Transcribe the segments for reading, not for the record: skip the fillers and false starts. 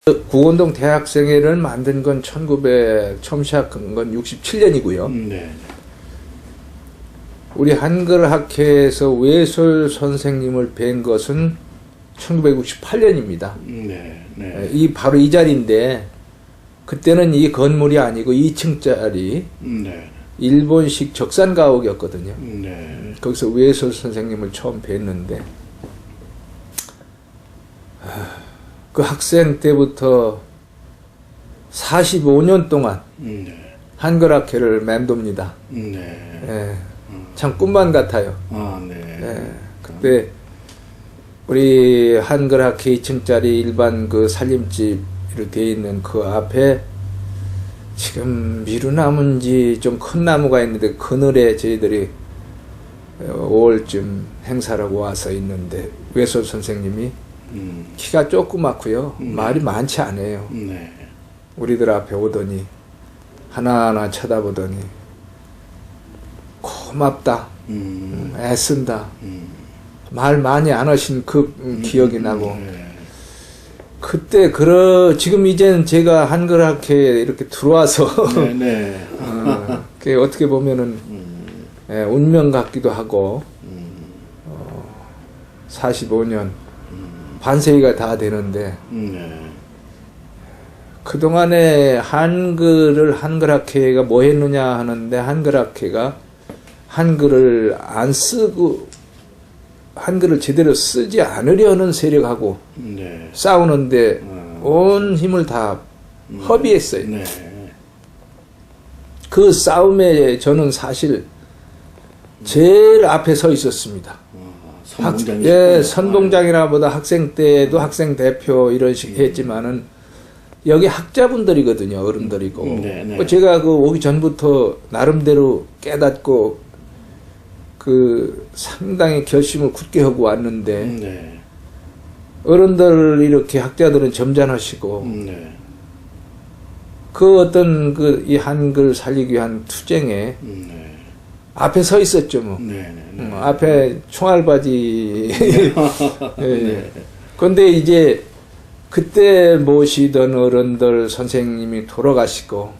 구원동 대학생회를 만든 건 처음 시작한 건 67년이고요. 네. 우리 한글학회에서 외솔 선생님을 뵌 것은 1968년입니다. 네. 바로 이 자리인데, 그때는 이 건물이 아니고 2층짜리 네. 일본식 적산가옥이었거든요. 네. 거기서 외솔 선생님을 처음 뵀는데, 그 학생 때부터 45년 동안 네. 한글학회를 맴돕니다. 네. 예, 참 꿈만 같아요. 네. 예, 그때 우리 한글학회 2층짜리 일반 그 살림집으로 되어 있는 그 앞에 지금 미루나무인지 좀 큰 나무가 있는데, 그늘에 저희들이 5월쯤 행사라고 와서 있는데, 외솔 선생님이 키가 조그맣고요. 말이 많지 않아요. 네. 우리들 앞에 오더니 하나하나 쳐다보더니 고맙다, 애쓴다, 말 많이 안 하신 그 기억이 나고, 그때 지금 이젠 제가 한글학회에 이렇게 들어와서 네. 그게 어떻게 보면은 운명 같기도 하고, 45년 반세기가 다 되는데, 그동안에 한글학회가 뭐 했느냐 하는데, 한글학회가 한글을 안 쓰고 한글을 제대로 쓰지 않으려는 세력하고 싸우는데 온 힘을 다 허비했어요. 그 싸움에 저는 사실 제일 앞에 서 있었습니다. 선봉장이라보다 학생 때도 학생 대표 이런 식 했지만은, 여기 학자분들이거든요. 어른들이고. 제가 오기 전부터 나름대로 깨닫고 상당히 결심을 굳게 하고 왔는데, 어른들 이렇게 학자들은 점잖으시고, 그 어떤 이 한글 살리기 위한 투쟁에 앞에 서 있었죠, 뭐. 앞에 총알바지. 그런데 이제 그때 모시던 어른들 선생님이 돌아가시고,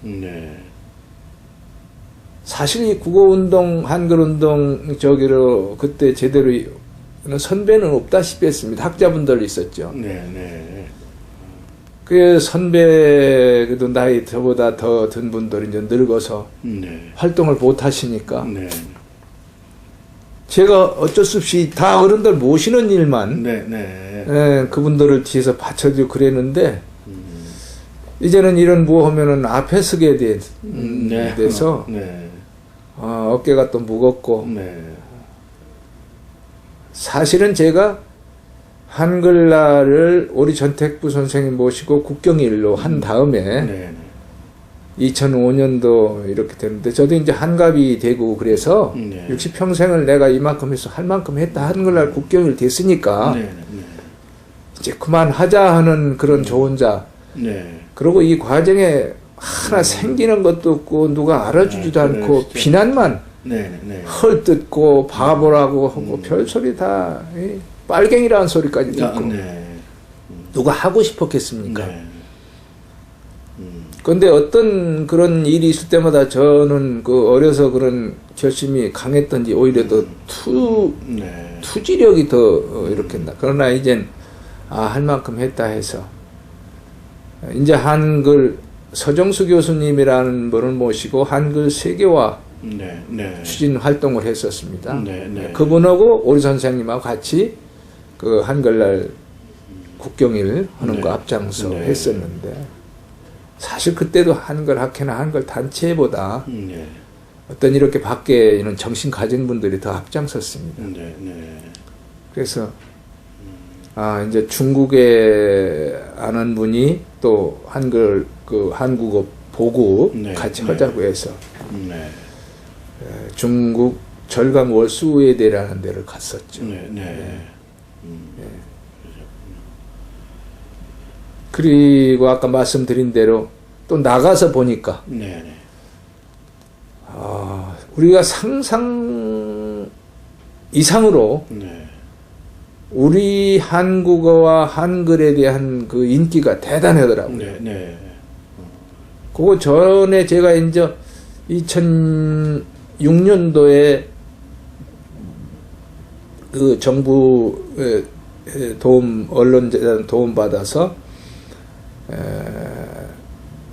사실 이 국어운동, 한글운동 저기로 그때 제대로 선배는 없다시피 했습니다. 학자분들 있었죠. 그 선배, 그래도 나이 저보다 더 든 분들이 이제 늙어서 활동을 못 하시니까, 제가 어쩔 수 없이 다 어른들 모시는 일만 그분들을 뒤에서 받쳐주고 그랬는데, 이제는 이런 뭐 하면은 앞에 서게 돼서 어깨가 또 무겁고, 사실은 제가 한글날을 우리 전택부 선생님 모시고 국경일로 한 다음에 2005년도 이렇게 됐는데, 저도 이제 한갑이 되고 그래서 60평생을 내가 이만큼 해서 할 만큼 했다. 한글날 국경일 됐으니까 이제 그만하자 하는 그런 조언자. 그리고 이 과정에 하나 생기는 것도 없고 누가 알아주지도 않고 비난만 헐뜯고 바보라고 하고 별소리 다 빨갱이라는 소리까지 듣고 누가 하고 싶었겠습니까? 그런데 어떤 그런 일이 있을 때마다 저는 어려서 그런 결심이 강했던지 오히려 더 투지력이 더 이렇게 그러나 이젠 할 만큼 했다 해서 이제 한글 서정수 교수님이라는 분을 모시고 한글 세계화 추진 활동을 했었습니다. 그분하고 우리 선생님하고 같이 그 한글날 국경일 하는 거 앞장서 했었는데, 사실 그때도 한글 학회나 한글 단체보다 어떤 이렇게 밖에 있는 정신 가진 분들이 더 앞장섰습니다. 그래서 이제 중국에 아는 분이 또 한글 한국어 보고 같이 하자고 해서 중국 절강 월수회대라는 데를 갔었죠. 그리고 아까 말씀드린 대로 또 나가서 보니까 우리가 상상 이상으로 우리 한국어와 한글에 대한 그 인기가 대단하더라고요. 네, 네. 그거 전에 제가 이제 2006년도에 그 정부의 도움, 언론재단 도움 받아서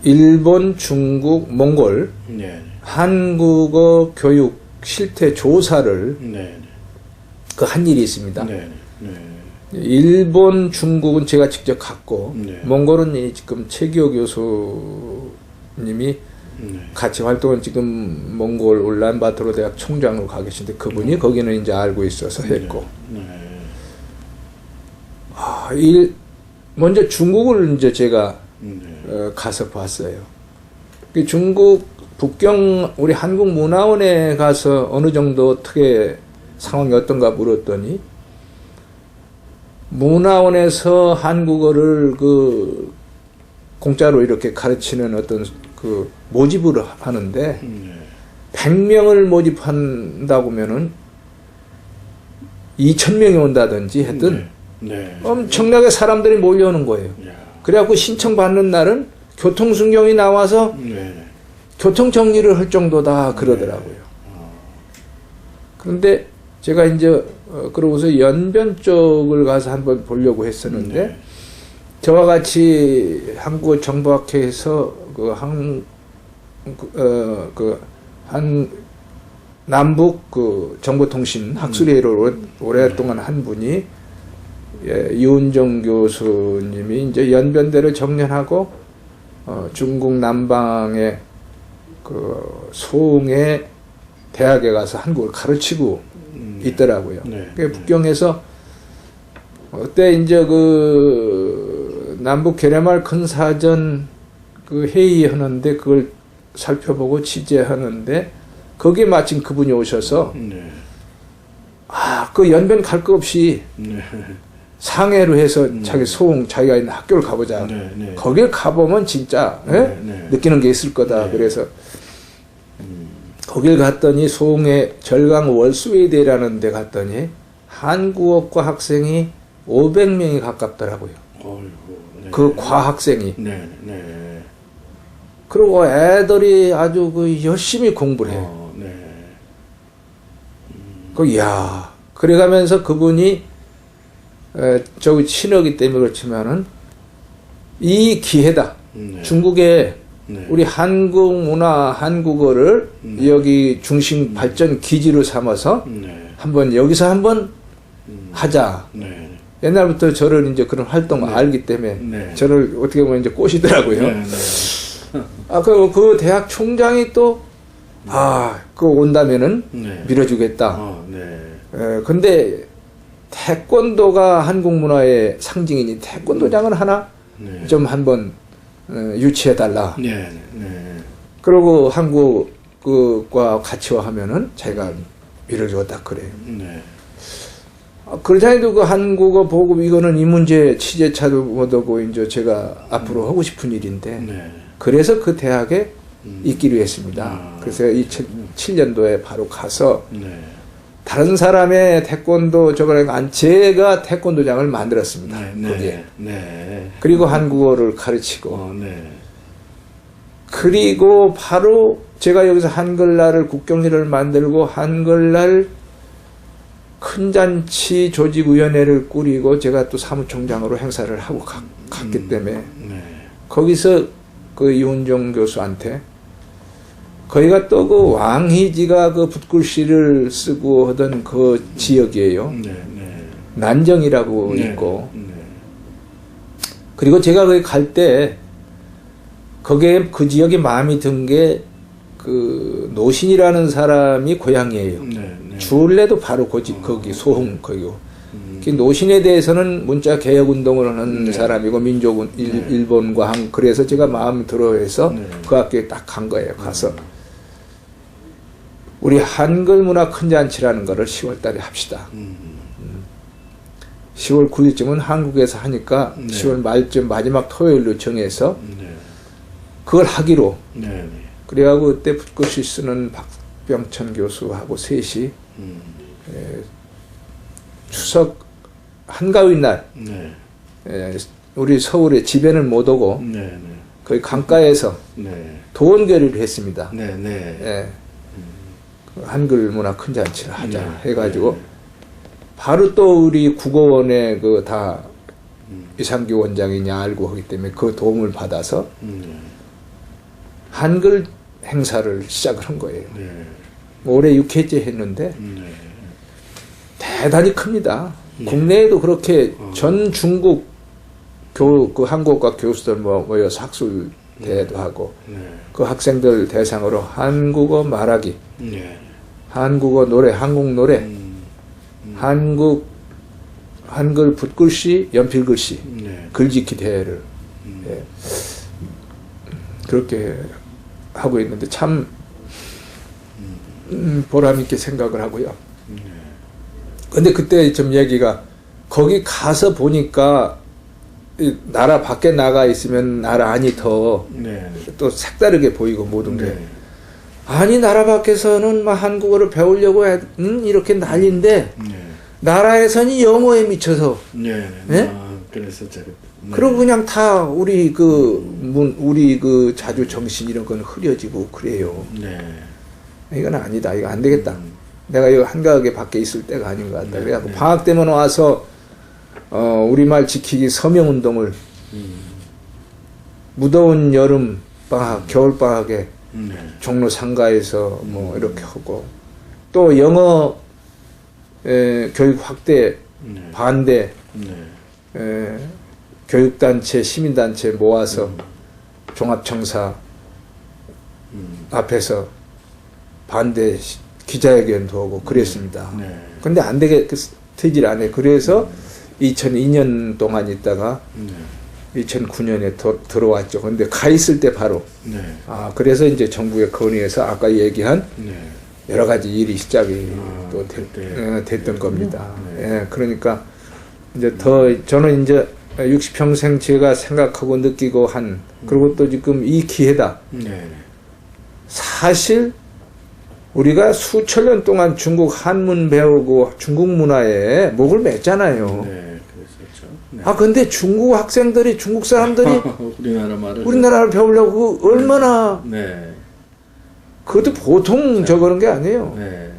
일본, 중국, 몽골 네. 한국어 교육 실태 조사를 네. 그 한 일이 있습니다. 네. 네. 일본, 중국은 제가 직접 갔고 네. 몽골은 이 지금 최기호 교수님이 네. 같이 활동은 지금 몽골 울란바토르 대학 총장으로 가 계신데 그분이 거기는 이제 알고 있어서 했고 네. 먼저 중국을 이제 제가 네. 가서 봤어요. 그 중국 북경 우리 한국문화원에 가서 어느 정도 어떻게 상황이 어떤가 물었더니 문화원에서 한국어를 그 공짜로 이렇게 가르치는 어떤 그 모집을 하는데 100명을 모집한다고 하면은 2,000명이 온다든지 했든 네. 엄청나게 사람들이 몰려오는 거예요. 야. 그래갖고 신청받는 날은 교통순경이 나와서 네. 교통정리를 할 정도다 그러더라고요. 그런데 제가 이제 그러고서 연변 쪽을 가서 한번 보려고 했었는데 네. 저와 같이 한국어 정보학회에서 남북 그 정보통신 학술회의를 오랫동안 한 분이 이훈정 교수님이 이제 연변대를 정년하고 중국 남방의 그 소웅의 대학에 가서 한국을 가르치고 있더라고요. 네. 그 북경에서 그때 이제 그 남북 계례말 큰 사전 그 회의하는데 그걸 살펴보고 취재하는데 거기에 마침 그분이 오셔서 네. 그 연변 갈 거 없이 네. 상해로 해서 자기 소웅 자기가 있는 학교를 가보자. 네. 네. 거길 가보면 진짜 네. 느끼는 게 있을 거다. 네. 그래서 거길 갔더니 소웅의 절강 월수회대라는 데 갔더니 한국어과 학생이 500명이 가깝더라고요. 어이구, 네. 그 과학생이. 네. 네. 그리고 애들이 아주 그 열심히 공부를 해요. 네. 야 그래가면서 그분이 저기 친하기 때문에 그렇지만은 이 기회다. 네. 중국에 네. 우리 한국 문화, 한국어를 여기 중심 발전 기지로 삼아서 네. 여기서 한번 하자. 네. 옛날부터 저를 이제 그런 활동을 알기 때문에 네. 저를 어떻게 보면 이제 꼬시더라고요. 네. 그 대학 총장이 또, 그거 온다면은 네. 밀어주겠다. 네. 근데 태권도가 한국 문화의 상징이니 태권도장을 하나 네. 좀 한번 유치해달라. 네. 네. 그러고 한국과 같이 하면은 제가 밀어주었다 그래요. 네. 그러자니도 그 한국어 보고 이거는 이 문제 취재차도 못하고 이제 제가 앞으로 하고 싶은 일인데 네. 그래서 그 대학에 있기로 했습니다. 그래서 2007년도에 바로 가서 네. 다른 사람의 태권도 제가 태권도장을 만들었습니다. 거기에. 네. 그리고 한국어를 가르치고 네. 그리고 바로 제가 여기서 한글날을 국경일을 만들고 한글날 큰 잔치 조직위원회를 꾸리고 제가 또 사무총장으로 행사를 하고 갔기 때문에 네. 거기서 그 이훈정 교수한테 거기가 또 그 왕희지가 그 붓글씨를 쓰고 하던 그 지역이에요. 네. 네. 난정이라고 네. 있고 네. 그리고 제가 거기 갈 때 거기에 그 지역에 마음이 든 게 그 노신이라는 사람이 고향이에요. 네. 주울레도 바로 거기 소홍 거기고. 그 노신에 대해서는 문자 개혁 운동을 하는 사람이고 민족은 일본과 그래서 제가 마음이 들어해서 그 학교에 딱 간 거예요. 가서 우리 한글 문화 큰 잔치라는 거를 10월 달에 합시다. 10월 9일쯤은 한국에서 하니까 10월 말쯤 마지막 토요일로 정해서 그걸 하기로. 그래가지고 그때 붓글씨 쓰는 박병천 교수하고 셋이 추석 한가위 날 네. 우리 서울에 집에는 못 오고 네. 네. 거기 강가에서 네. 도원결의를 했습니다. 네. 네. 예. 그 한글 문화 큰 잔치를 하자 네. 해가지고 네. 바로 또 우리 국어원에 그 다 음. 이상규 원장이냐 알고 하기 때문에 그 도움을 받아서 네. 한글 행사를 시작을 한 거예요. 네. 올해 6회째 했는데 네. 대단히 큽니다. 네. 국내에도 그렇게 전 중국 그 한국과 교수들 모여서 학술 대회도 하고 네. 그 학생들 대상으로 한국어 말하기, 네. 한국어 노래, 한국 노래, 한글 붓글씨, 연필글씨, 네. 글짓기 대회를 예, 그렇게 하고 있는데 참 보람 있게 생각을 하고요. 근데 그때 좀 얘기가 거기 가서 보니까 이 나라 밖에 나가 있으면 나라 안이 더 또 네. 색다르게 보이고 모든 게 네. 아니 나라 밖에서는 막 한국어를 배우려고 이렇게 난리인데 네. 나라에서는 영어에 미쳐서 네. 네? 아, 그래서 제가 네. 그러고 그냥 다 우리 그 자주 정신 이런 건 흐려지고 그래요. 네. 이건 아니다. 이거 안 되겠다. 내가 이거 한가하게 밖에 있을 때가 아닌 것 같다. 네, 그래갖고 네. 방학 때면 와서 우리말 지키기 서명운동을 무더운 여름 방학, 겨울 방학에 네. 종로 상가에서 뭐 이렇게 하고 또 영어 교육 확대 네. 반대 네. 교육단체 시민단체 모아서 종합청사 앞에서 반대 기자회견도 하고 그랬습니다. 네. 근데 안 되게 되질 않아요. 그래서 2002년 동안 있다가 네. 2009년에 들어왔죠. 근데 가 있을 때 바로 네. 그래서 이제 정부에 건의해서 아까 얘기한 네. 여러 가지 일이 시작이 또 그때 됐던 겁니다. 네. 예, 그러니까 이제 더 저는 이제 60평생 제가 생각하고 느끼고 한 그리고 또 지금 이 기회다. 네. 사실 우리가 수천 년 동안 중국 한문 배우고 중국 문화에 목을 맸잖아요. 네. 그랬었죠. 네. 근데 중국 학생들이 중국 사람들이 우리나라 말을 우리나라를 배우려고 얼마나 네. 그것도 보통 저거는 게 아니에요. 네.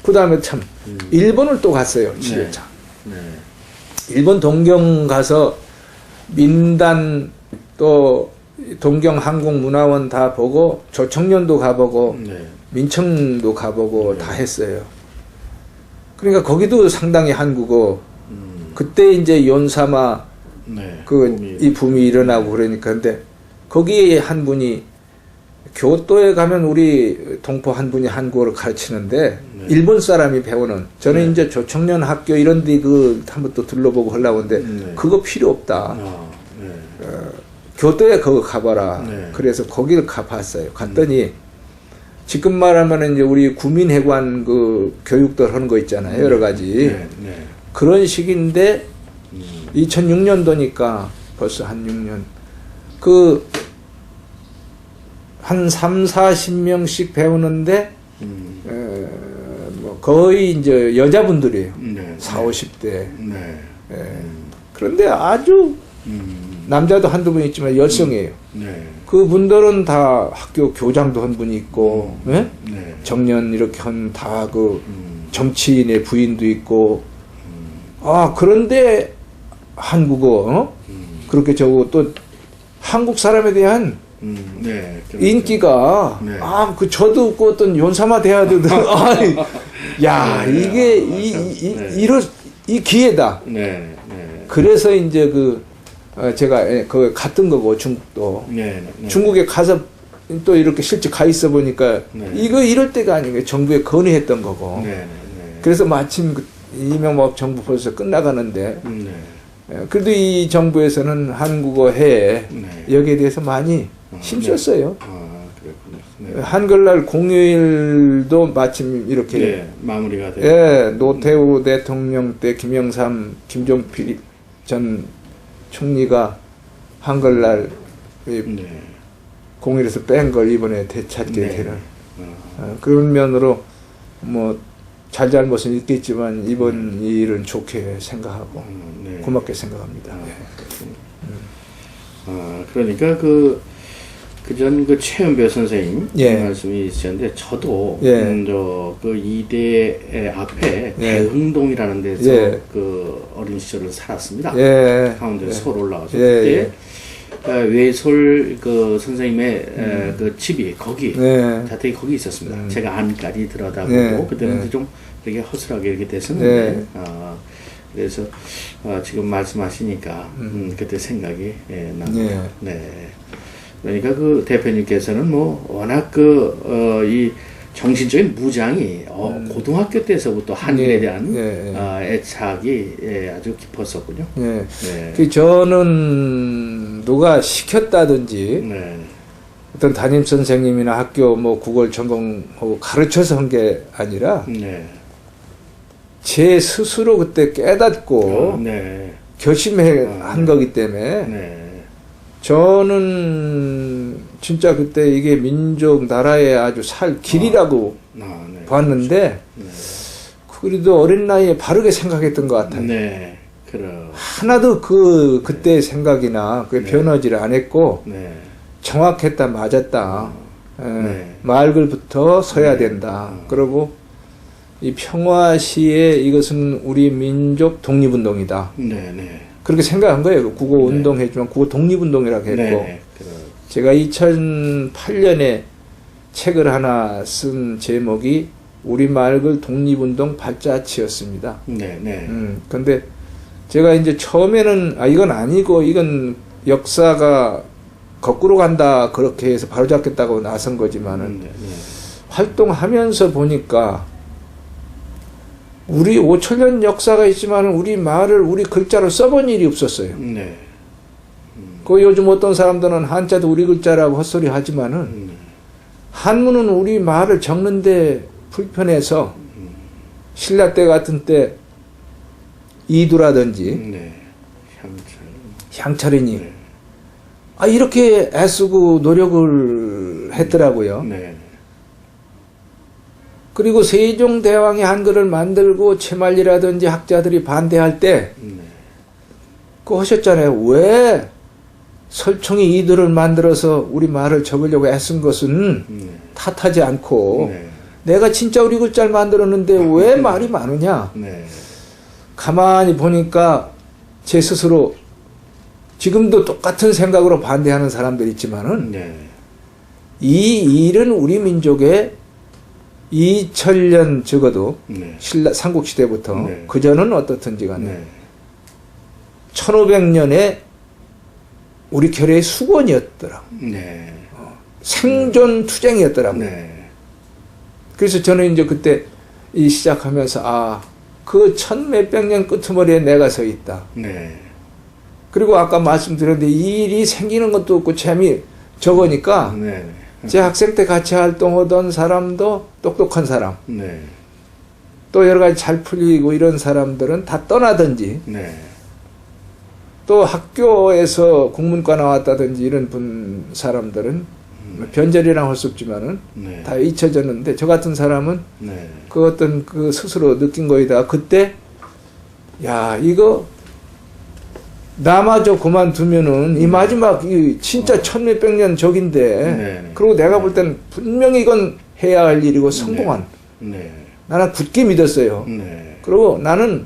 그 다음에 참 일본을 또 갔어요. 7회차. 네. 일본 동경 가서 민단 또 동경 항공문화원 다 보고 조청년도 가보고 네. 민청도 가보고 다 했어요. 그러니까 거기도 상당히 한국어 그때 이제 연사마 네. 이 붐이 일어나고 그러니까 근데 거기에 한 분이 교토에 가면 우리 동포 한 분이 한국어를 가르치는데 네. 일본 사람이 배우는 저는 네. 이제 조청년 학교 이런 데 한번 또 둘러보고 하려고 하는데 네. 그거 필요 없다. 네. 교토에 그거 가봐라. 네. 그래서 거기를 가봤어요. 갔더니 지금 말하면 이제 우리 구민회관 그 교육들 하는 거 있잖아요. 여러 가지. 네. 네. 그런 식인데 2006년도니까 벌써 한 6년. 한 3, 40명씩 배우는데 뭐 거의 이제 여자분들이에요. 네. 4, 50대. 네. 그런데 아주 남자도 한두 분 있지만 여성이에요. 네. 그분들은 다 학교 교장도 한 분이 있고, 예? 네. 정년 이렇게 한 다 그 정치인의 부인도 있고, 그런데 한국어, 그렇게 저거 또 한국 사람에 대한 네. 그렇죠. 인기가, 네. 저도 그 어떤 연사마 대하듯, 야, 네. 이게, 네. 이 기회다. 네. 네. 그래서 이제 제가 그 갔던 거고, 중국도. 네. 네. 중국에 가서 또 이렇게 실제 가 있어 보니까 네. 이럴 때가 아니에요. 정부에 건의했던 거고. 네. 네. 그래서 마침 이명박 정부 벌써 끝나가는데 네. 그래도 이 정부에서는 한국어 해 네. 여기에 대해서 많이 힘썼어요. 그렇군요. 네. 한글날 공휴일도 마침 이렇게 네. 마무리가 돼요. 노태우 대통령 때 김영삼, 김종필 전 총리가 한글날 네. 공휴일에서 뺀 걸 이번에 되찾게 네. 되는 그런 면으로 뭐 잘잘못은 있겠지만 이번 일은 좋게 생각하고 네. 고맙게 생각합니다. 그러니까 그전 최은배 선생님 말씀이 있으셨는데 저도 그 이대 앞에 대흥동이라는 데서 그 어린 시절을 살았습니다. 가운데 서울 올라와서 그때 외솔 그 선생님의 그 집이 거기 자택이 거기 있었습니다. 제가 안까지 들여다보고 그때는 좀 이렇게 허술하게 이렇게 됐었는데 그래서 지금 말씀하시니까 그때 생각이 납니다. 그러니까 그 대표님께서는 뭐 워낙 이 정신적인 무장이 고등학교 때서부터 한글에 대한 애착이 아주 깊었었군요. 저는 누가 시켰다든지 어떤 담임 선생님이나 학교 뭐 국어를 전공하고 가르쳐서 한 게 아니라 제 스스로 그때 깨닫고 결심해 한 거기 때문에 저는 진짜 그때 이게 민족 나라의 아주 살 길이라고 봤는데 그래도 어린 나이에 바르게 생각했던 것 같아요. 하나도 그때 생각이나 변하지를 안 했고 정확했다 맞았다. 말글부터 서야 된다. 그리고 이 평화시에 이것은 우리 민족 독립운동이다. 그렇게 생각한 거예요. 국어 운동했지만 국어 독립운동이라고 했고 제가 2008년에 책을 하나 쓴 제목이 우리말글 독립운동 발자취였습니다. 근데 제가 이제 처음에는 이건 아니고 이건 역사가 거꾸로 간다 그렇게 해서 바로잡겠다고 나선 거지만은 활동하면서 보니까 우리 5천년 역사가 있지만 우리 말을 우리 글자로 써본 일이 없었어요. 그 요즘 어떤 사람들은 한자도 우리 글자라고 헛소리 하지만은 한문은 우리 말을 적는데 불편해서 신라 때 같은 때 이두라든지 향철이니 이렇게 애쓰고 노력을 했더라고요. 그리고 세종대왕이 한글을 만들고 채말리라든지 학자들이 반대할 때 그거 하셨잖아요. 왜 설총이 이들을 만들어서 우리 말을 적으려고 애쓴 것은 탓하지 않고 내가 진짜 우리 글자를 만들었는데 왜 말이 많으냐. 가만히 보니까 제 스스로 지금도 똑같은 생각으로 반대하는 사람들이 있지만은 이 일은 우리 민족의 2000년 적어도 신라 삼국시대부터 그전은 어떻든지 간에 1500년에 우리 결의 수건이었더라. 생존 투쟁이었더라고. 그래서 저는 이제 그때 시작하면서 그 1000몇백 년 끄트머리에 내가 서 있다. 그리고 아까 말씀드렸는데 이 일이 생기는 것도 없고 재미 적으니까 제 학생 때 같이 활동하던 사람도 똑똑한 사람 또 여러 가지 잘 풀리고 이런 사람들은 다 떠나든지 또 학교에서 국문과 나왔다든지 이런 사람들은 변절이랑 할 수 없지만은 다 잊혀졌는데 저 같은 사람은 그 어떤 그 스스로 느낀 거에다가 그때 이거 나마저 그만두면은 이 마지막 이 진짜 1000몇백 년 적인데 그리고 내가 볼 때는 분명히 이건 해야 할 일이고 성공한 나는 굳게 믿었어요. 그리고 나는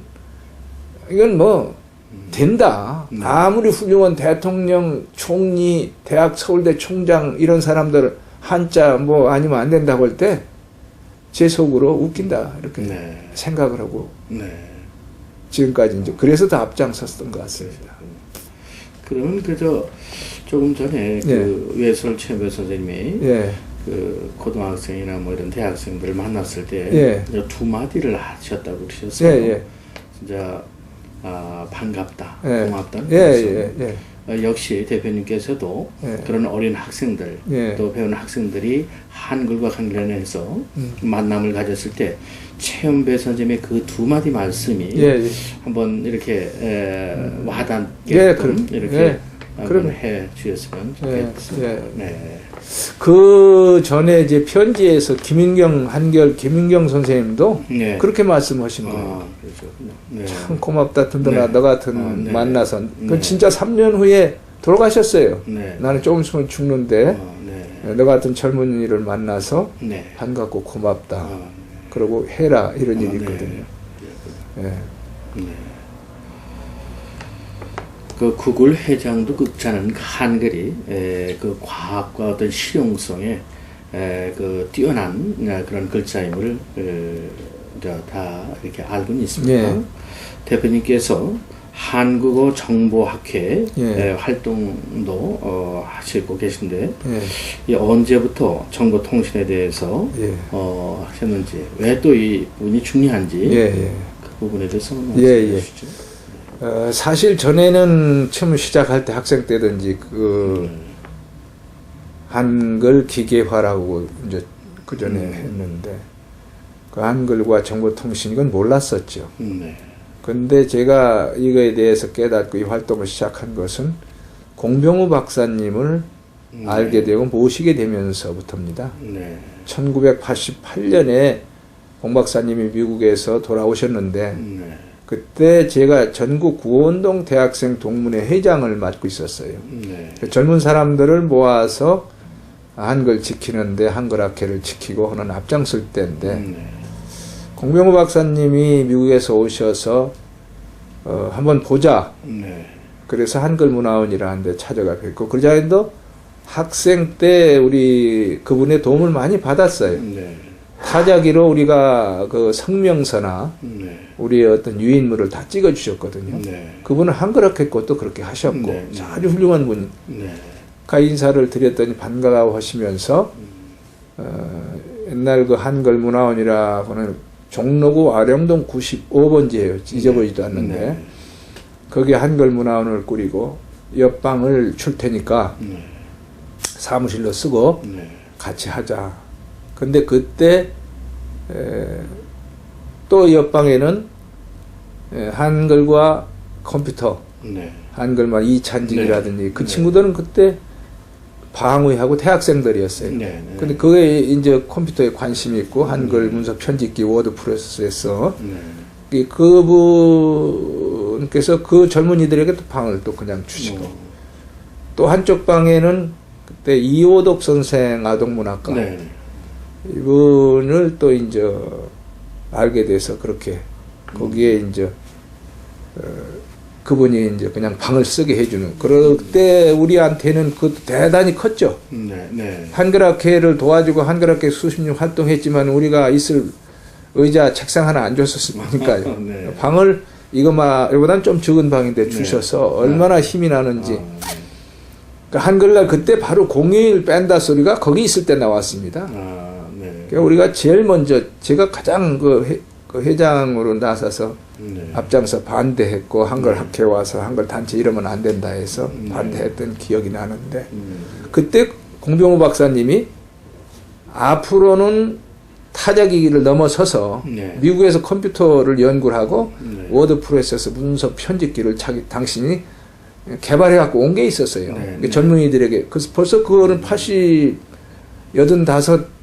이건 뭐 된다. 아무리 훌륭한 대통령, 총리, 대학 서울대 총장 이런 사람들 한자 뭐 아니면 안 된다고 할 때 제 속으로 웃긴다 이렇게 생각을 하고 지금까지 이제 그래서 더 앞장섰던 것 같습니다. 그러면 조금 전에 그 외솔 최은배 선생님이 그 고등학생이나 뭐 이런 대학생들을 만났을 때 두 마디를 하셨다고 그러셨어요. 진짜 반갑다, 고맙다. 역시 대표님께서도 그런 어린 학생들 또 배우는 학생들이 한글과 관련해서 만남을 가졌을 때 최은배 선생님의 그 두 마디 말씀이 한번 이렇게 와닿게 이렇게 그럼 해 주셨으면 좋겠습니다. 예, 예. 그 전에 이제 편지에서 김인경 선생님도 네. 그렇게 말씀하신 거예요. 네. 참 고맙다, 든든하다, 너 같은 네. 만나서. 네. 그 진짜 3년 후에 돌아가셨어요. 네. 나는 조금 있으면 죽는데 네. 너 같은 젊은이를 만나서 네. 반갑고 고맙다. 네. 그러고 해라 이런 일이 네. 있거든요. 예. 네. 그 구글 회장도 극찬하는 한글이 그 과학과 어떤 실용성에 그 뛰어난 그런 글자임을 다 이렇게 알고는 있습니다. 예. 대표님께서 한국어 정보학회 예. 활동도 하시고 계신데 예. 언제부터 정보통신에 대해서 예. 하셨는지, 왜 또 이 부분이 중요한지 예. 그 부분에 대해서 예. 말씀해 주시죠. 사실 전에는 처음 시작할 때 학생 때든지 한글 기계화라고 이제 그 전에 했는데 그 한글과 정보통신 이건 몰랐었죠. 네. 근데 제가 이거에 대해서 깨닫고 이 활동을 시작한 것은 공병우 박사님을 알게 되고 모시게 되면서부터입니다. 네. 1988년에 공 박사님이 미국에서 돌아오셨는데 네. 그때 제가 전국 구원동 대학생 동문회 회장을 맡고 있었어요. 네. 젊은 사람들을 모아서 한글 지키는데 한글 학회를 지키고 하는 앞장설 때인데 공병우 박사님이 미국에서 오셔서 한번 보자. 네. 그래서 한글문화원이라는 데 찾아가 뵙고 그러자도 학생 때 우리 그분의 도움을 많이 받았어요. 네. 타자기로 우리가 그 성명서나 네. 우리의 어떤 유인물을 다 찍어 주셨거든요. 네. 그분은 한글학회 것도 그렇게 하셨고 네. 아주 훌륭한 분이니까 네. 인사를 드렸더니 반가워 하시면서 옛날 그 한글문화원이라고는 종로구 아령동 95번지예요. 잊어버리지도 않는데 네. 거기에 한글문화원을 꾸리고 옆방을 줄 테니까 네. 사무실로 쓰고 네. 같이 하자. 근데 그때 또 옆방에는 한글과 컴퓨터, 네. 한글만 이찬직이라든지 네. 그 친구들은 그때 방위하고 대학생들이었어요. 네. 네. 근데 그게 이제 컴퓨터에 관심이 있고 한글 문서 편집기 워드 프로세서 네. 그분께서 그 젊은이들에게 또 방을 또 그냥 주시고 또 한쪽 방에는 그때 이호덕 선생 아동문학과 네. 이분을 또 이제 알게 돼서 그렇게 거기에 이제 그분이 이제 그냥 방을 쓰게 해주는 그럴 때 우리한테는 그 대단히 컸죠. 네. 네. 한글학회를 도와주고 한글학회 수십 년 활동했지만 우리가 있을 의자 책상 하나 안 줬었으니까요. 네. 방을 이거보다는 좀 적은 방인데 주셔서 네. 얼마나 힘이 나는지. 네. 그러니까 한글날 그때 바로 021 밴다 소리가 거기 있을 때 나왔습니다. 네. 그러니까 우리가 제일 먼저 제가 가장 그 회장으로 나서서 앞장서 반대했고 한글 학회 와서 한글 단체 이러면 안 된다 해서 반대했던 기억이 나는데 그때 공병우 박사님이 앞으로는 타자기기를 넘어서서 미국에서 컴퓨터를 연구를 하고 워드 프로세서 문서 편집기를 당신이 개발해갖고 온 게 있었어요. 젊은이들에게. 그래서 벌써 그거는 85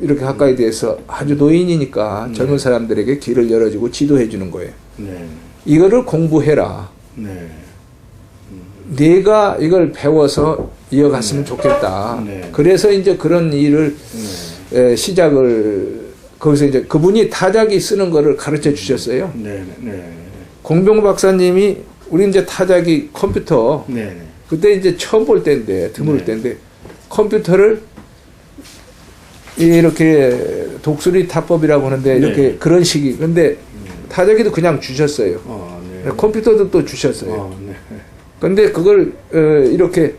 이렇게 가까이 돼서 아주 노인이니까 젊은 사람들에게 길을 열어주고 지도해 주는 거예요. 이거를 공부해라. 내가 이걸 배워서 이어갔으면 좋겠다. 그래서 이제 그런 일을 시작을 거기서 이제 그분이 타자기 쓰는 거를 가르쳐 주셨어요. 공병우 박사님이 우리 이제 타자기 컴퓨터 그때 이제 처음 볼 때인데 드물 때인데 컴퓨터를 이렇게 독수리 타법이라고 하는데 이렇게 그런 식이 근데 타자기도 그냥 주셨어요. 컴퓨터도 또 주셨어요. 근데 그걸 이렇게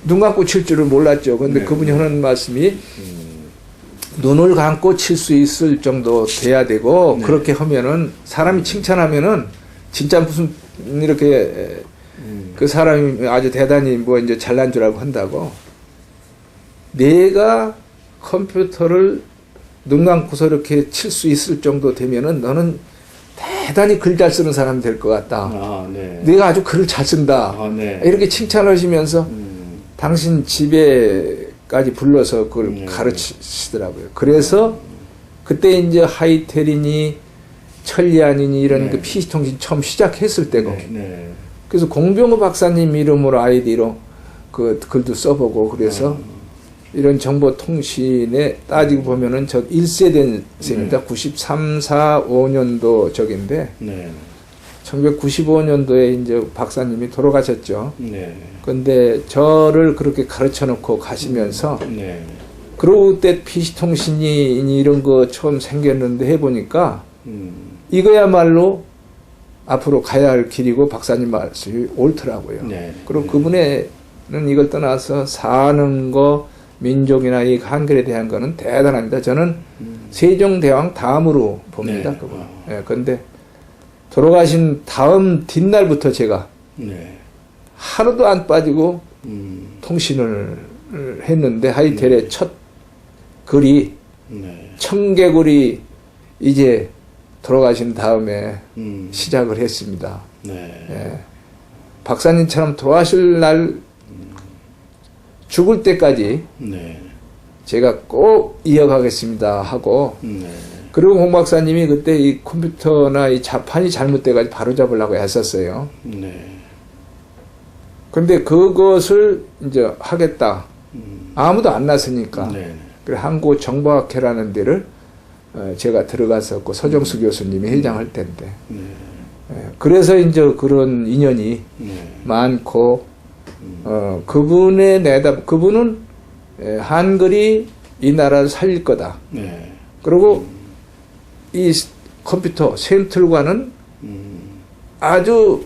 눈 감고 칠 줄을 몰랐죠. 근데 그분이 하는 말씀이 눈을 감고 칠 수 있을 정도 돼야 되고 그렇게 하면은 사람이 칭찬하면은 진짜 무슨 이렇게 그 사람이 아주 대단히 뭐 이제 잘난 줄 알고 한다고. 내가 컴퓨터를 눈 감고서 이렇게 칠 수 있을 정도 되면은 너는 대단히 글 잘 쓰는 사람이 될 것 같다. 아, 네. 네가 아주 글을 잘 쓴다. 아, 네. 이렇게 칭찬하시면서 당신 집에까지 불러서 그걸 네. 가르치시더라고요. 그래서 그때 이제 하이테린이 천리안이니 이런 네. 그 PC통신 처음 시작했을 때고. 네. 네. 그래서 공병호 박사님 이름으로 아이디로 그 글도 써보고 그래서 이런 정보통신에 따지고 보면은 저 1세대 셈입니다. 93, 4, 5년도 적인데 네. 1995년도에 이제 박사님이 돌아가셨죠. 네. 근데 저를 그렇게 가르쳐 놓고 가시면서 네. 그러고 그때 PC통신이 이런 거 처음 생겼는데 해보니까 이거야말로 앞으로 가야 할 길이고 박사님 말씀이 옳더라고요. 네. 그리고 그분은 이걸 떠나서 사는 거, 민족이나 이 한글에 대한 거는 대단합니다. 저는 세종대왕 다음으로 봅니다. 네. 그분. 예, 근데 돌아가신 다음 뒷날부터 제가 네. 하루도 안 빠지고 통신을 했는데 하이텔의 첫 글이 네. 청개구리 이제 돌아가신 다음에 시작을 했습니다. 네. 예. 박사님처럼 돌아가실 날 죽을 때까지 네. 제가 꼭 이어가겠습니다 하고 네. 그리고 홍 박사님이 그때 이 컴퓨터나 이 자판이 잘못돼가지고 바로잡으려고 했었어요. 네. 근데 그것을 이제 하겠다. 아무도 안 났으니까. 네. 그래 한국정보학회라는 데를 제가 들어갔었고 서정수 교수님이 회장할 때인데. 네. 예, 그래서 이제 그런 인연이 네. 많고 그분의 그분은 한글이 이 나라를 살릴 거다. 네. 그리고 이 컴퓨터 센틀과는 아주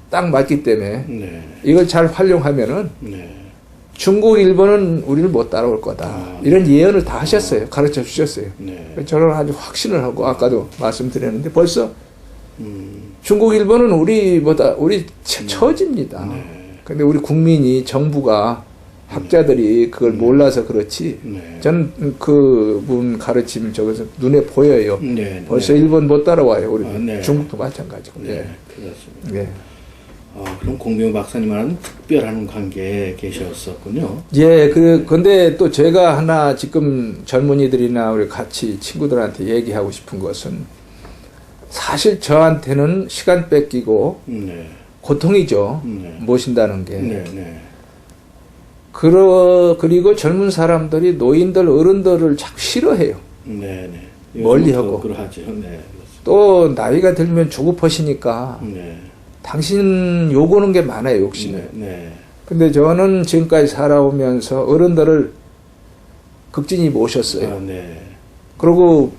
딱 맞기 때문에 네. 이걸 잘 활용하면은 네. 중국, 일본은 우리를 못 따라올 거다. 이런 예언을 다 하셨어요. 가르쳐 주셨어요. 네. 저는 아주 확신을 하고 아까도 말씀드렸는데 벌써 중국, 일본은 우리보다 우리 처지입니다. 네. 근데 우리 국민이 정부가 학자들이 그걸 몰라서 그렇지. 네. 저는 그분 가르침 저기서 눈에 보여요. 네. 벌써 네. 일본 못 따라와요. 우리 네. 중국도 마찬가지고. 네. 예. 그렇습니다. 예. 그럼 공병호 박사님과는 특별한 관계에 계셨었군요. 예, 근데 또 제가 하나 지금 젊은이들이나 우리 같이 친구들한테 얘기하고 싶은 것은 사실 저한테는 시간 뺏기고 네. 고통이죠. 네. 모신다는 게. 네. 네. 그리고 젊은 사람들이 노인들, 어른들을 자꾸 싫어해요. 네. 네. 멀리하고. 그러하죠. 네. 또 나이가 들면 조급하시니까 네. 당신 요구는 게 많아요, 욕심이. 네. 네. 근데 저는 지금까지 살아오면서 어른들을 극진히 모셨어요. 네. 그리고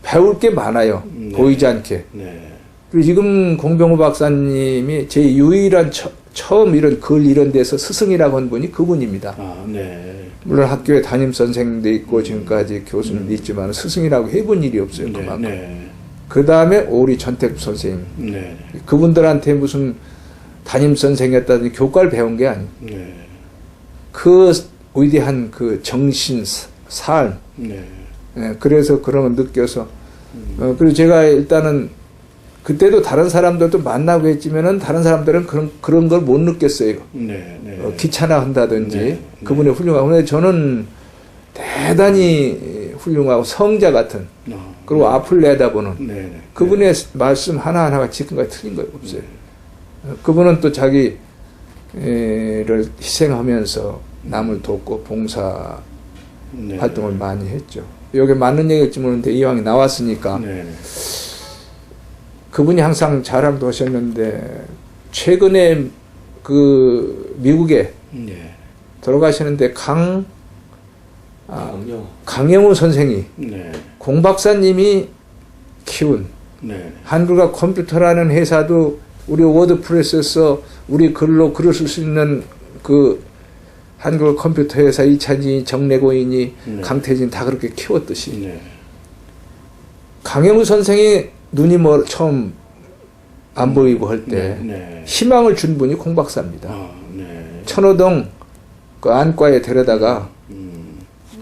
배울 게 많아요. 네. 보이지 않게. 네. 그리고 지금 공병호 박사님이 제 유일한 처음 이런 글 이런 데서 스승이라고 한 분이 그분입니다. 네. 물론 학교에 담임 선생님도 있고 지금까지 교수님도 있지만 스승이라고 해본 일이 없어요. 네. 그만큼. 네. 그 다음에 오리 전택 선생님. 네. 그분들한테 무슨 담임 선생이었다든지 교과를 배운 게 아니에요. 네. 그 위대한 그 정신, 삶. 네. 예, 그래서 그런 걸 느껴서. 그리고 제가 일단은 그때도 다른 사람들도 만나고 했지만은 다른 사람들은 그런 걸 못 느꼈어요. 네. 네. 귀찮아 한다든지. 네. 그분이 훌륭하고. 근데 저는 대단히 훌륭하고 성자 같은. 그리고 앞을 내다보는. 네. 네. 그분의 말씀 하나하나가 지금까지 틀린 거 없어요. 그분은 또 자기를 희생하면서 남을 돕고 봉사 네. 활동을 많이 했죠. 여기 맞는 얘기일지 모르는데 이왕이 나왔으니까 네. 그분이 항상 자랑도 하셨는데 최근에 그 미국에 네. 돌아가시는데 강영우 선생이 네. 공 박사님이 키운 네. 한글과 컴퓨터라는 회사도 우리 워드프레스에서 우리 글로 글을 쓸 수 있는 그 한글 컴퓨터 회사 이찬진이 정래고인이 네. 강태진 다 그렇게 키웠듯이 네. 강영우 선생이 눈이 처음 안 보이고 할 때 네. 희망을 준 분이 공 박사입니다. 네. 천호동 그 안과에 데려다가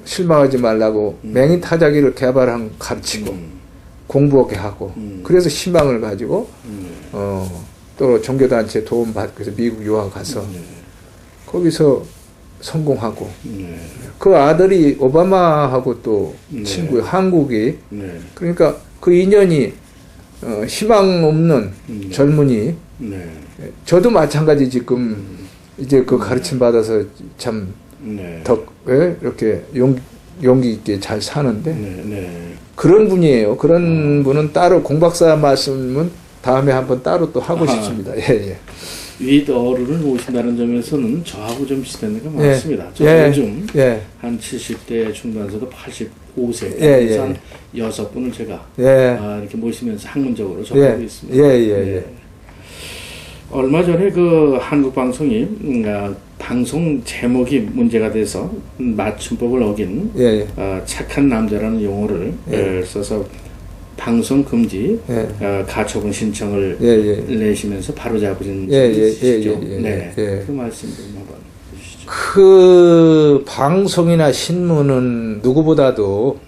실망하지 말라고 맹인 타자기를 가르치고 공부하게 하고 그래서 희망을 가지고 또 종교단체 도움받고 해서 미국 유학 가서 거기서 성공하고 그 아들이 오바마하고 또 친구예요. 한국이 그러니까 그 인연이 희망 없는 젊은이 저도 마찬가지 지금 이제 그 가르침 받아서 참 더 이렇게 용기 있게 잘 사는데 그런 분이에요. 그런 분은 따로 공박사 말씀은 다음에 한번 따로 또 하고 싶습니다. 예. 윗 어른을 모신다는 점에서는 저하고 좀 비슷한 데가 많습니다. 저도 요즘 한 70대 중반에서도 85세 그래서 한 6분을 제가 이렇게 모시면서 학문적으로 접하고 있습니다. 얼마 전에 그 한국 방송이 방송 제목이 문제가 돼서 맞춤법을 어긴 착한 남자라는 용어를 써서 방송 금지 가처분 신청을 내시면서 바로잡으신 적이 있으시죠? 그 말씀 좀 한번 해주시죠. 그 방송이나 신문은 누구보다도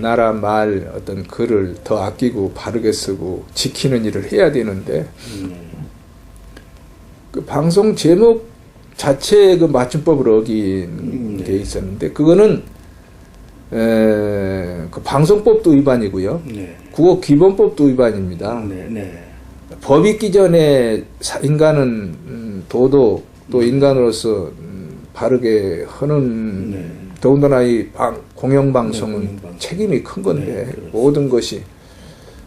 나라 말 어떤 글을 더 아끼고 바르게 쓰고 지키는 일을 해야 되는데 그 방송 제목 자체의 그 맞춤법을 어긴 게 있었는데 그거는 그 방송법도 위반이고요. 국어기본법도 위반입니다. 법 있기 전에 인간은 도도 또 인간으로서 바르게 하는 더군다나 이 공영방송은 책임이 큰 건데 모든 것이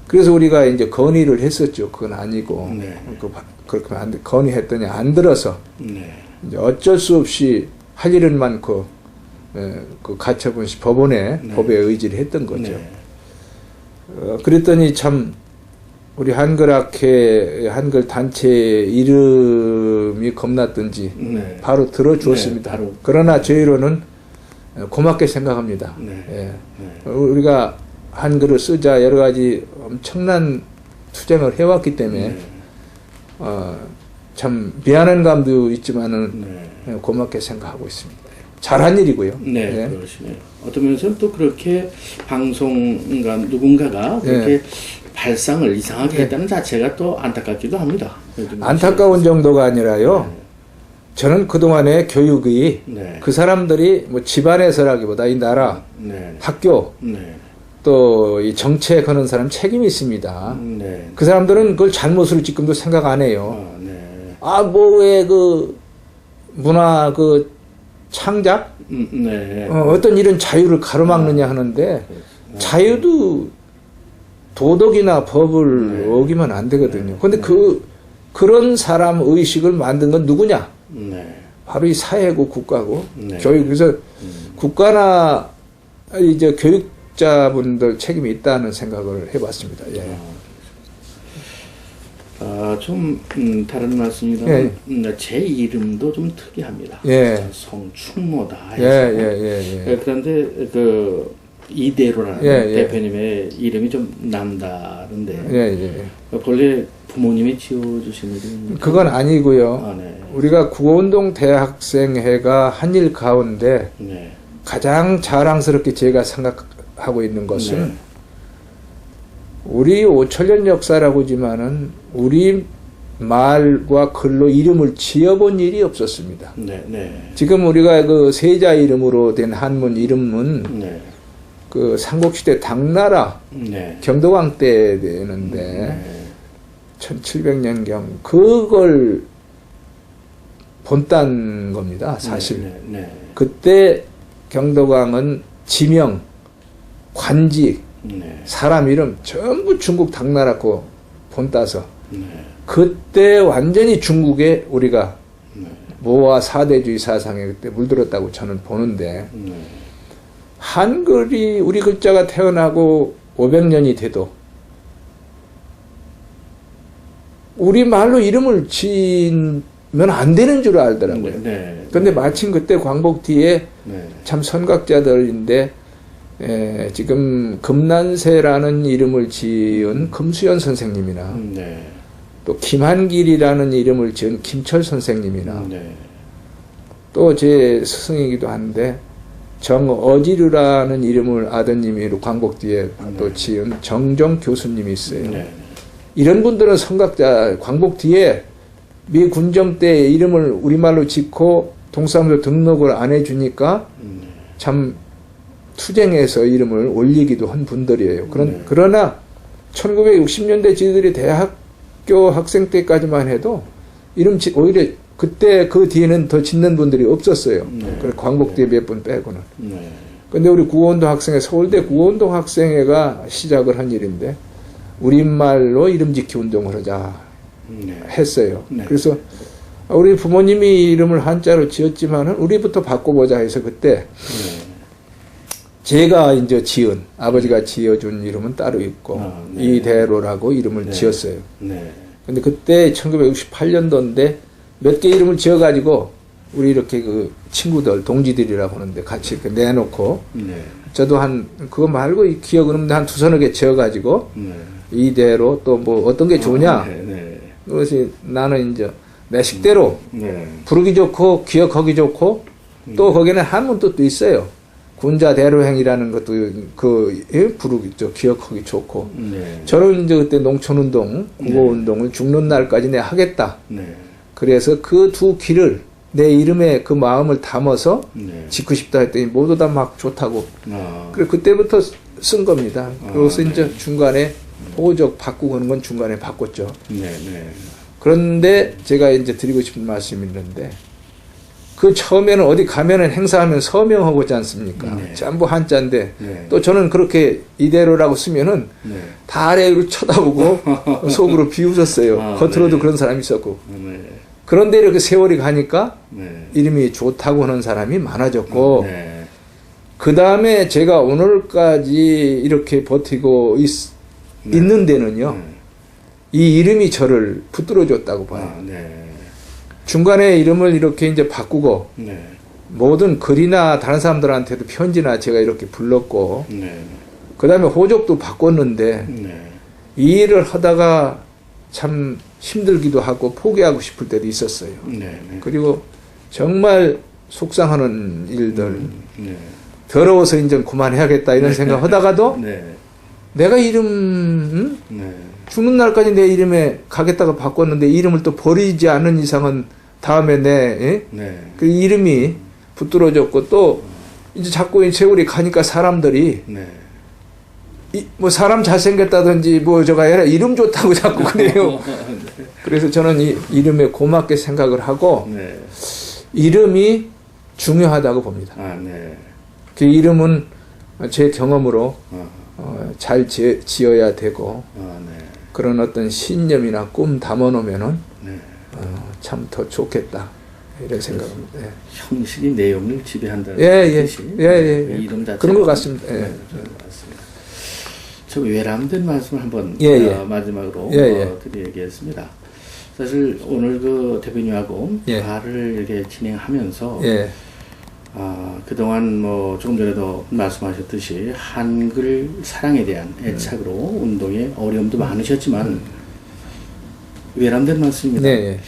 그래서 우리가 이제 건의를 했었죠. 그건 아니고 그렇게 건의했더니 안 들어서 이제 어쩔 수 없이 할 일은 많고 그 가처분 시 법원에 법에 의지를 했던 거죠. 그랬더니 참 우리 한글학회 한글 단체 이름이 겁났던지 바로 들어주었습니다. 바로. 그러나 저희로는 고맙게 생각합니다. 우리가 한글을 쓰자 여러 가지 엄청난 투쟁을 해왔기 때문에 참 미안한 감도 있지만은 고맙게 생각하고 있습니다. 잘한 일이고요. 그러시네요. 어떤 면에서는 또 그렇게 방송가 누군가가 그렇게 발상을 이상하게 했다는 자체가 또 안타깝기도 합니다. 안타까운 정도가 아니라요. 저는 그동안의 교육이 그 사람들이 뭐 집안에서라기보다 이 나라, 학교, 또 이 정책하는 사람 책임이 있습니다. 그 사람들은 그걸 잘못으로 지금도 생각 안 해요. 뭐 왜 그 문화 그 창작? 어떤 이런 자유를 가로막느냐 하는데 자유도 도덕이나 법을 어기면 안 되거든요. 근데 그런 사람 의식을 만든 건 누구냐? 바로 이 사회고 국가고 교육. 그래서 국가나 이제 교육자분들 책임이 있다는 생각을 해봤습니다. 좀 다른 말씀이라면 제 이름도 좀 특이합니다. 성충모다. 그런데 그 이대로라는 대표님의 이름이 좀 남다른데 본래 부모님이 지어주신 이름입니까? 그건 아니고요. 우리가 구호운동 대학생회가 한 일 가운데 가장 자랑스럽게 제가 생각하고 있는 것은 우리 5천년 역사라고 하지만은 우리 말과 글로 이름을 지어본 일이 없었습니다. 지금 우리가 그 세자 이름으로 된 한문 이름은 그 삼국시대 당나라 경도왕 때 되는데 1700년경 그걸 본딴 겁니다. 사실 그때 경도왕은 지명, 관직, 사람 이름 전부 중국 당나라 거 본따서 그때 완전히 중국에 우리가 모화 사대주의 사상에 그때 물들었다고 저는 보는데 한글이 우리 글자가 태어나고 500년이 돼도 우리 말로 이름을 지으면 안 되는 줄 알더라고요. 그런데 마침 그때 광복티에 참 선각자들인데 지금 금난세라는 이름을 지은 금수연 선생님이나 또 김한길이라는 이름을 지은 김철 선생님이나 또 제 스승이기도 한데 정어지르라는 이름을 아드님이 광복 뒤에 또 지은 정정 교수님이 있어요. 네. 이런 분들은 성각자, 광복 뒤에 미 군정 때 이름을 우리말로 짓고 동사무소 등록을 안 해주니까 참 투쟁해서 이름을 올리기도 한 분들이에요. 그러나 1960년대 저희들이 대학교 학생 때까지만 해도 이름 오히려 그때 그 뒤에는 더 짓는 분들이 없었어요. 그래 광복 뒤에 몇 분 빼고는. 근데 우리 구호운동 학생회, 서울대 구호운동 학생회가 시작을 한 일인데 우리말로 이름 짓기 운동을 하자 했어요. 그래서 우리 부모님이 이름을 한자로 지었지만은 우리부터 바꿔보자 해서 그때 제가 이제 지은, 아버지가 지어준 이름은 따로 있고 이대로라고 이름을 지었어요. 근데 그때 1968년도인데 몇 개 이름을 지어가지고 우리 이렇게 그 친구들, 동지들이라고 하는데 같이 이렇게 내놓고 저도 그거 말고 기억은 없는데 한 두서너 개 지어가지고 이대로 또 뭐 어떤 게 좋으냐. 그것이 나는 이제 내 식대로 부르기 좋고 기억하기 좋고 또 거기는 한문 뜻도 있어요. 군자 대로행이라는 것도 부르기 기억하기 좋고 저는 이제 그때 농촌운동, 구호운동을 죽는 날까지 내가 하겠다. 그래서 그 두 길을 내 이름에 그 마음을 담아서 짓고 싶다 했더니 모두 다 막 좋다고. 그래 그때부터 쓴 겁니다. 그래서 이제 중간에 호적 바꾸고 하는 건 중간에 바꿨죠. 그런데 제가 이제 드리고 싶은 말씀이 있는데 그 처음에는 어디 가면은 행사하면 서명하고 있지 않습니까? 전부 한자인데 또 저는 그렇게 이대로라고 쓰면은 다 아래로 쳐다보고 속으로 비웃었어요. 겉으로도 그런 사람이 있었고. 그런데 이렇게 세월이 가니까 이름이 좋다고 하는 사람이 많아졌고 그 다음에 제가 오늘까지 이렇게 버티고 있는 데는요. 이 이름이 저를 붙들어줬다고 봐요. 중간에 이름을 이렇게 이제 바꾸고 모든 글이나 다른 사람들한테도 편지나 제가 이렇게 불렀고 그 다음에 호적도 바꿨는데 이 일을 하다가 참 힘들기도 하고 포기하고 싶을 때도 있었어요. 그리고 정말 속상하는 일들 더러워서 이제 그만해야겠다 이런 생각 하다가도 내가 이름 죽는 날까지 내 이름에 가겠다고 바꿨는데 이름을 또 버리지 않는 이상은 다음에 그 이름이 붙들어졌고 또 이제 자꾸 세월이 가니까 사람들이 뭐 사람 잘생겼다든지 뭐 저가 아니라 이름 좋다고 자꾸 그래요. 그래서 저는 이 이름에 고맙게 생각을 하고 이름이 중요하다고 봅니다. 그 이름은 제 경험으로 잘 지어야 되고 그런 어떤 신념이나 꿈 담아놓으면은 참 더 좋겠다 이런 생각합니다. 형식이 내용을 지배한다는 뜻이 이름 자체가 그런 것 같습니다. 맞습니다. 저 외람된 말씀을 한번 마지막으로 드리겠습니다. 사실 오늘 그 대표님하고 대화를 이렇게 진행하면서 그동안 뭐 조금 전에도 말씀하셨듯이 한글 사랑에 대한 애착으로 운동에 어려움도 많으셨지만 외람된 말씀입니다.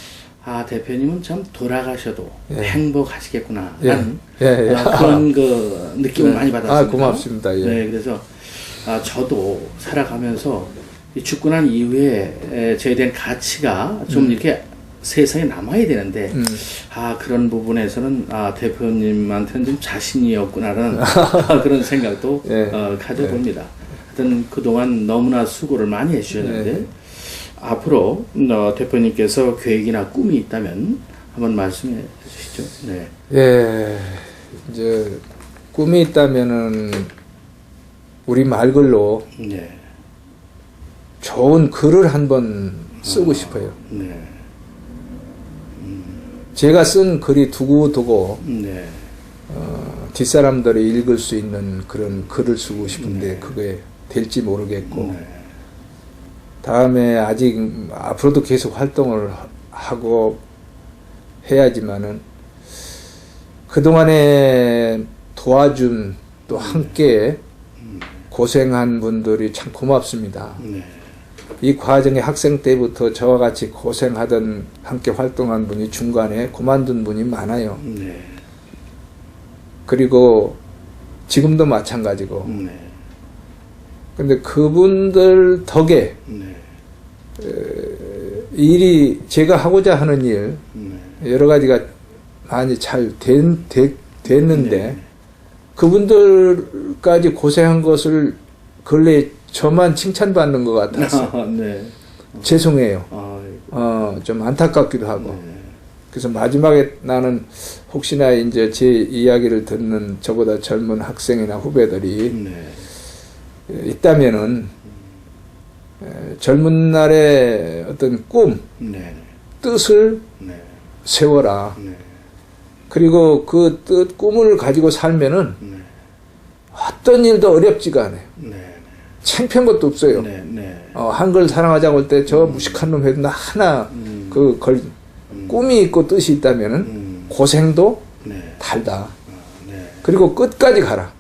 대표님은 참 돌아가셔도 행복하시겠구나 라는 그런 그 느낌을 많이 받았습니다. 고맙습니다. 그래서 저도 살아가면서 죽고 난 이후에 저에 대한 가치가 좀 이렇게 세상에 남아야 되는데 그런 부분에서는 대표님한테는 좀 자신이 없구나라는 그런 생각도 가져봅니다. 하여튼 그동안 너무나 수고를 많이 해주셨는데 앞으로 대표님께서 계획이나 꿈이 있다면 한번 말씀해 주시죠. 이제 꿈이 있다면은 우리 말글로 좋은 글을 한번 쓰고 싶어요. 제가 쓴 글이 두고두고 뒷사람들이 읽을 수 있는 그런 글을 쓰고 싶은데 그게 될지 모르겠고 다음에 아직 앞으로도 계속 활동을 하고 해야지만은 그동안에 도와준 또 함께 고생한 분들이 참 고맙습니다. 이 과정에 학생 때부터 저와 같이 고생하던 함께 활동한 분이 중간에 그만둔 분이 많아요. 그리고 지금도 마찬가지고. 근데 그분들 덕에 일이 제가 하고자 하는 일 여러 가지가 많이 잘 됐는데 그분들까지 고생한 것을 근래 저만 칭찬받는 것 같아서 죄송해요. 좀 안타깝기도 하고. 그래서 마지막에 나는 혹시나 이제 제 이야기를 듣는 저보다 젊은 학생이나 후배들이 있다면은 젊은 날의 어떤 꿈, 뜻을 세워라. 그리고 그 뜻, 꿈을 가지고 살면은 어떤 일도 어렵지가 않아요. 창피한 것도 없어요. 한글 사랑하자고 할 때 저 무식한 놈 해도 나 하나 꿈이 있고 뜻이 있다면은 고생도 달다. 그리고 끝까지 가라.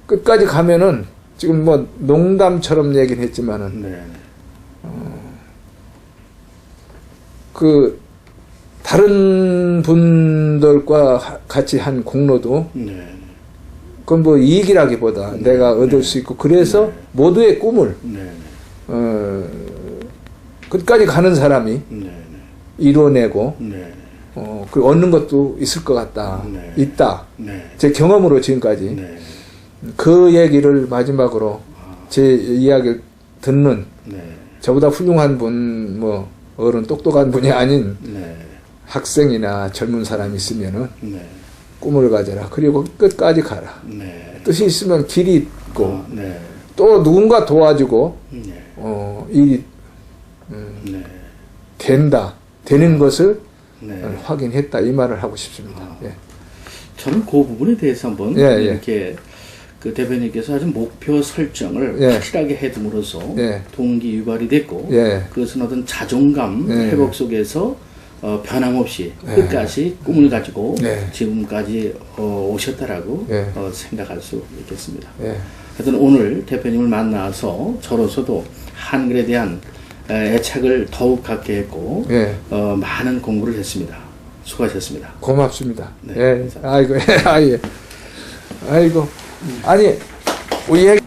끝까지 가면은 지금 뭐 농담처럼 얘기는 했지만은 그 다른 분들과 같이 한 공로도 그건 뭐 이익이라기보다 내가 얻을 수 있고 그래서 모두의 꿈을 끝까지 가는 사람이 이뤄내고 그 얻는 것도 있을 것 같다. 있다. 제 경험으로 지금까지 그 얘기를 마지막으로 제 이야기를 듣는 저보다 훌륭한 분, 뭐 어른 똑똑한 분이 아닌 학생이나 젊은 사람이 있으면은 꿈을 가져라. 그리고 끝까지 가라. 뜻이 있으면 길이 있고 또 누군가 도와주고 일이 된다. 되는 것을 확인했다. 이 말을 하고 싶습니다. 저는 그 부분에 대해서 한번 이렇게 그 대표님께서 아주 목표 설정을 확실하게 해둠으로써 동기 유발이 됐고 그것은 어떤 자존감 회복 속에서 변함없이 끝까지 꿈을 가지고 지금까지 오셨다라고 생각할 수 있겠습니다. 하여튼 오늘 대표님을 만나서 저로서도 한글에 대한 애착을 더욱 갖게 했고 많은 공부를 했습니다. 수고하셨습니다. 고맙습니다. 아이고, 아이고, 아니 우리